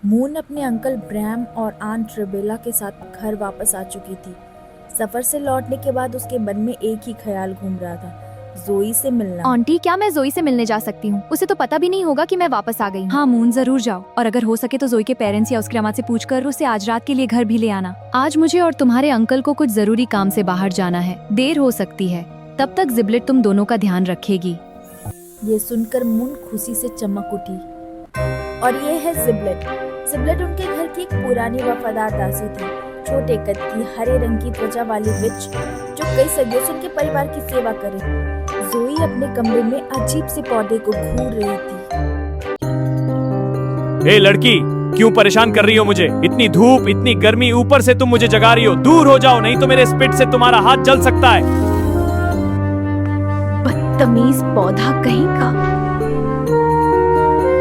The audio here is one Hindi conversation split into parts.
मून अपने अंकल ब्रैम और आंट रेबेला के साथ घर वापस आ चुकी थी। सफर से लौटने के बाद उसके मन में एक ही ख्याल घूम रहा था, जोई से मिलना। आंटी, क्या मैं जोई से मिलने जा सकती हूँ? उसे तो पता भी नहीं होगा कि मैं वापस आ गई हूँ। हाँ मून, जरूर जाओ, और अगर हो सके तो जोई के पेरेंट्स या उसकी अम्मा से पूछकर उसे आज रात के लिए घर भी ले आना। आज मुझे और तुम्हारे अंकल को कुछ जरूरी काम से बाहर जाना है, देर हो सकती है। तब तक जिबलेट तुम दोनों का ध्यान रखेगी। ये सुनकर मून खुशी से चमक उठी। और ये है जिबलेट। जिबलेट उनके घर की एक पुरानी वफादार दासी थी, छोटे कद की, हरे रंग की त्वचा वाली विच जो कई सदियों से उनके परिवार की सेवा करे। जोई अपने कमरे में अजीब से पौधे को घूर रही थी। ए लड़की, क्यों परेशान कर रही हो मुझे? इतनी धूप, इतनी गर्मी, ऊपर से तुम मुझे जगा रही हो। दूर हो जाओ, नहीं तो मेरे स्पिट से तुम्हारा हाथ जल सकता है। बदतमीज पौधा कहीं का।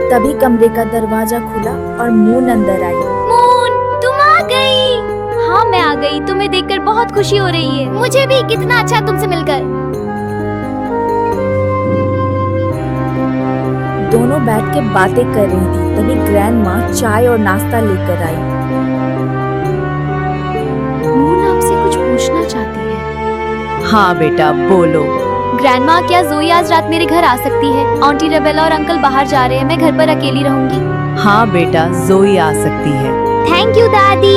तभी कमरे का दरवाजा खुला और मून अंदर आई। मून, तुम आ गई। हाँ मैं आ गई, तुम्हें देखकर बहुत खुशी हो रही है। मुझे भी, कितना अच्छा तुमसे मिलकर। दोनों बैठ के बातें कर रही थी, तभी ग्रैंडमा चाय और नाश्ता लेकर आई। मून आपसे कुछ पूछना चाहती है। हाँ बेटा, बोलो। ग्रैंडमा, क्या जोई आज रात मेरे घर आ सकती है? आंटी रेबेला और अंकल बाहर जा रहे हैं, मैं घर पर अकेली रहूंगी। हाँ बेटा, जोई आ सकती है। थैंक यू दादी।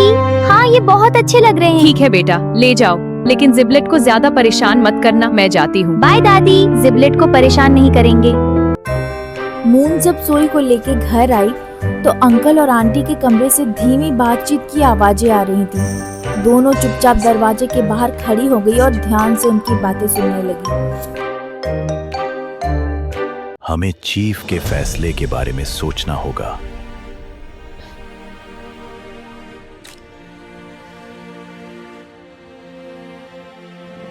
हाँ, ये बहुत अच्छे लग रहे हैं। ठीक है बेटा, ले जाओ, लेकिन जिबलेट को ज्यादा परेशान मत करना। मैं जाती हूँ। बाय दादी, जिबलेट को परेशान नहीं करेंगे। मून जब जोई को लेके घर आई तो अंकल और आंटी के कमरे से धीमी बातचीत की आवाजें आ रही थी। दोनों चुपचाप दरवाजे के बाहर खड़ी हो गई और ध्यान से उनकी बातें सुनने लगी। हमें चीफ के फैसले के बारे में सोचना होगा।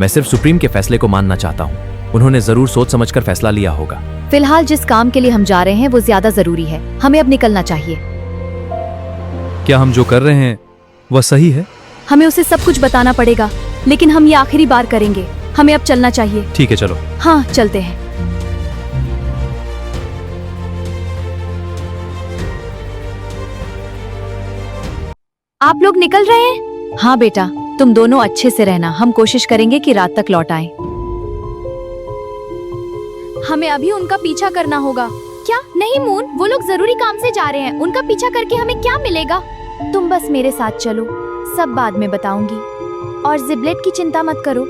मैं सिर्फ सुप्रीम के फैसले को मानना चाहता हूँ। उन्होंने जरूर सोच समझकर फैसला लिया होगा। फिलहाल जिस काम के लिए हम जा रहे हैं वो ज्यादा जरूरी है, हमें अब निकलना चाहिए। क्या हम जो कर रहे हैं वह सही है? हमें उसे सब कुछ बताना पड़ेगा, लेकिन हम ये आखिरी बार करेंगे। हमें अब चलना चाहिए। ठीक है, चलो। हाँ, चलते हैं। आप लोग निकल रहे हैं? हाँ बेटा, तुम दोनों अच्छे से रहना। हम कोशिश करेंगे कि रात तक लौट आएं। हमें अभी उनका पीछा करना होगा। क्या? नहीं मून, वो लोग जरूरी काम से जा रहे हैं। उनका पीछा करके हमें क्या मिलेगा? तुम बस मेरे साथ चलो, सब बाद में बताऊंगी। और जिबलेट की चिंता मत करो।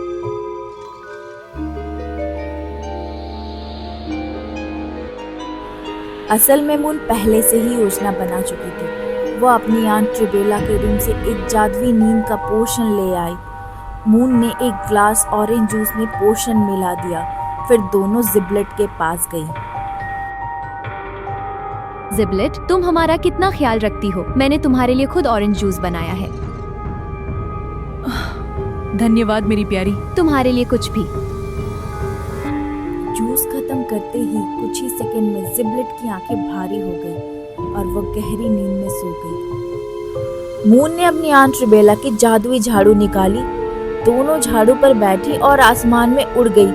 असल में मून पहले से ही योजना बना चुकी थी। वो अपनी आंट रेबेला के रूम से एक जादुई नींद का पोशन ले आई। मून ने एक ग्लास ऑरेंज जूस में पोशन मिला दिया, फिर दोनों जिबलेट के पास गई। जिबलेट, तुम हमारा कितना ख्याल रखती हो। मैंने तुम्हारे लिए खुद ऑरेंज जूस बनाया है। धन्यवाद मेरी प्यारी। तुम्हारे लिए कुछ भी। जूस खत्म करते ही कुछ ही सेकंड में जिबलेट की आंखें भारी हो गई और वो गहरी नींद में सो गई। मून ने अपनी आंट रेबेला की जादुई झाड़ू निकाली, दोनों झाड़ू पर बैठी और आसमान में उड़ गई।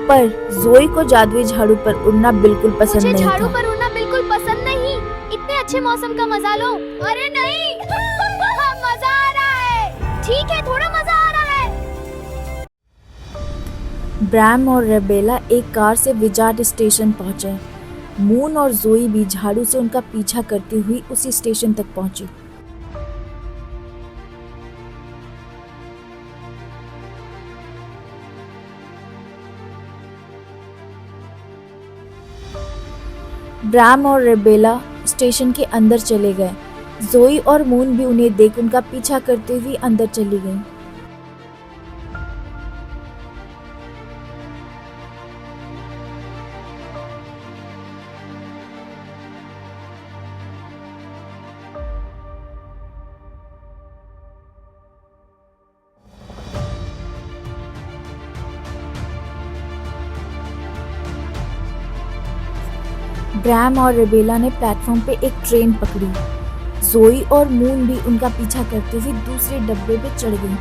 पर जोई को जादुई झाड़ू पर उड़ना बिल्कुल पसंद मुझे नहीं झाड़ू था। पर उड़ना बिल्कुल पसंद नहीं। इतने अच्छे मौसम का मजा लो। अरे नहीं, मजा आ रहा है। ठीक है, थोड़ा मजा आ रहा है। ब्रैम और रेबेला एक कार से विजार्ड स्टेशन पहुंचे। मून और जोई भी झाड़ू से उनका पीछा करती हुई उसी स्टेशन तक पहुंची। ब्रैम और रेबेला स्टेशन के अंदर चले गए। जोई और मून भी उन्हें देख उनका पीछा करते हुए अंदर चली गईं। ब्रैम और रेबेला ने प्लेटफॉर्म पे एक ट्रेन पकड़ी। जोई और मून भी उनका पीछा करते हुए दूसरे डब्बे पे चढ़ गई।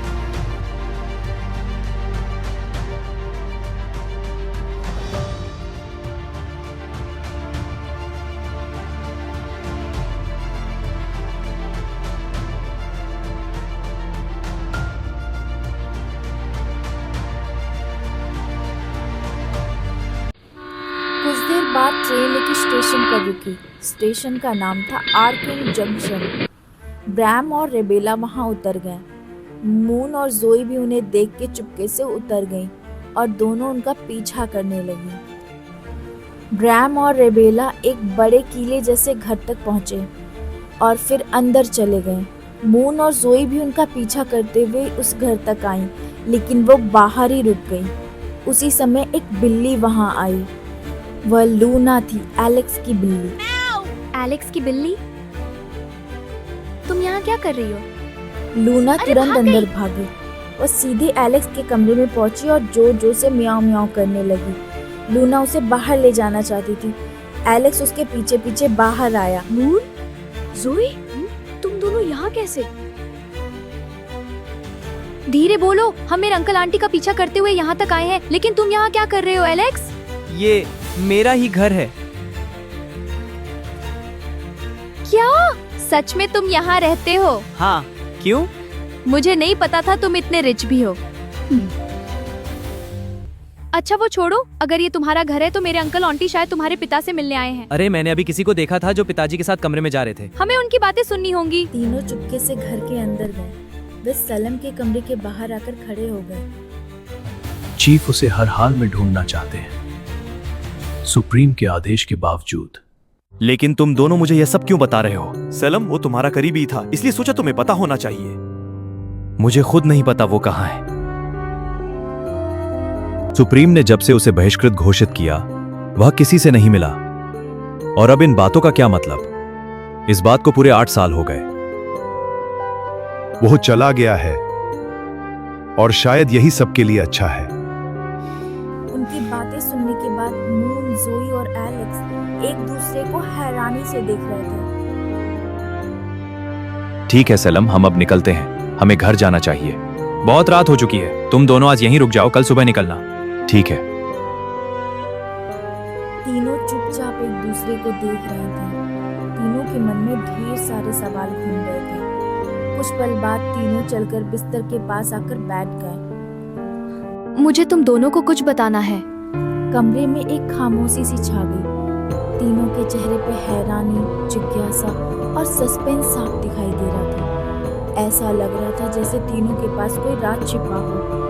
ट्रेन एक स्टेशन पर रुकी। स्टेशन का नाम था आर्किंग जंक्शन। ब्रैम और रेबेला वहां उतर गए। मून और जोई भी उन्हें देख के चुपके से उतर गईं और दोनों उनका पीछा करने लगी। ब्रैम और रेबेला एक बड़े किले जैसे घर तक पहुंचे और फिर अंदर चले गए। मून और जोई भी उनका पीछा करते हुए उस घर तक आईं, लेकिन वो बाहर ही रुक गई। उसी समय एक बिल्ली वहां आई। वह लूना थी, एलेक्स की बिल्ली। एलेक्स की बिल्ली, तुम यहाँ क्या कर रही हो? लूना अरे तुरंत भाग अंदर गई। भागी। वो सीधे एलेक्स के कमरे में पहुंची और जोर जोर से म्याऊं म्याऊं करने लगी। लूना उसे बाहर ले जाना चाहती थी। एलेक्स उसके पीछे पीछे बाहर आया। मून, जोई, तुम दोनों यहाँ कैसे? धीरे बोलो, हम मेरे अंकल आंटी का पीछा करते हुए यहाँ तक आए हैं, लेकिन तुम यहाँ क्या कर रहे हो एलेक्स? ये मेरा ही घर है। क्या सच में तुम यहाँ रहते हो? हाँ, क्यों? मुझे नहीं पता था तुम इतने रिच भी हो। अच्छा वो छोड़ो, अगर ये तुम्हारा घर है तो मेरे अंकल आंटी शायद तुम्हारे पिता से मिलने आए हैं। अरे मैंने अभी किसी को देखा था जो पिताजी के साथ कमरे में जा रहे थे। हमें उनकी बातें सुननी होंगी। तीनों चुपके से घर के अंदर गए। वे सलम के कमरे के बाहर आकर खड़े हो गए। चीफ उसे हर हाल में ढूंढना चाहते हैं, सुप्रीम के आदेश के बावजूद। लेकिन तुम दोनों मुझे यह सब क्यों बता रहे हो? सलम वो तुम्हारा करीबी था, इसलिए सोचा तुम्हें पता होना चाहिए। मुझे खुद नहीं पता वो कहाँ है। सुप्रीम ने जब से उसे बहिष्कृत घोषित किया, वह किसी से नहीं मिला। और अब इन बातों का क्या मतलब? इस बात को पूरे 8 साल हो गए। वो चला गया है और शायद यही सबके लिए अच्छा है। उनकी बातें सुनने के बाद मून, जोई और एलेक्स एक दूसरे को हैरानी से देख रहे थे। ठीक है सलम, हम अब निकलते हैं। हमें घर जाना चाहिए। बहुत रात हो चुकी है। तुम दोनों आज यहीं रुक जाओ, कल सुबह निकलना। ठीक है। तीनों चुपचाप एक दूसरे को देख रहे थे। तीनों के मन में ढेर सारे सवाल घूम रहे थे। कुछ पल बाद तीनों चलकर बिस्तर के पास आकर बैठ गए। मुझे तुम दोनों को कुछ बताना है। कमरे में एक खामोशी सी छा गई। तीनों के चेहरे पे हैरानी, जिज्ञासा और सस्पेंस साफ दिखाई दे रहा था। ऐसा लग रहा था जैसे तीनों के पास कोई राज छिपा हो।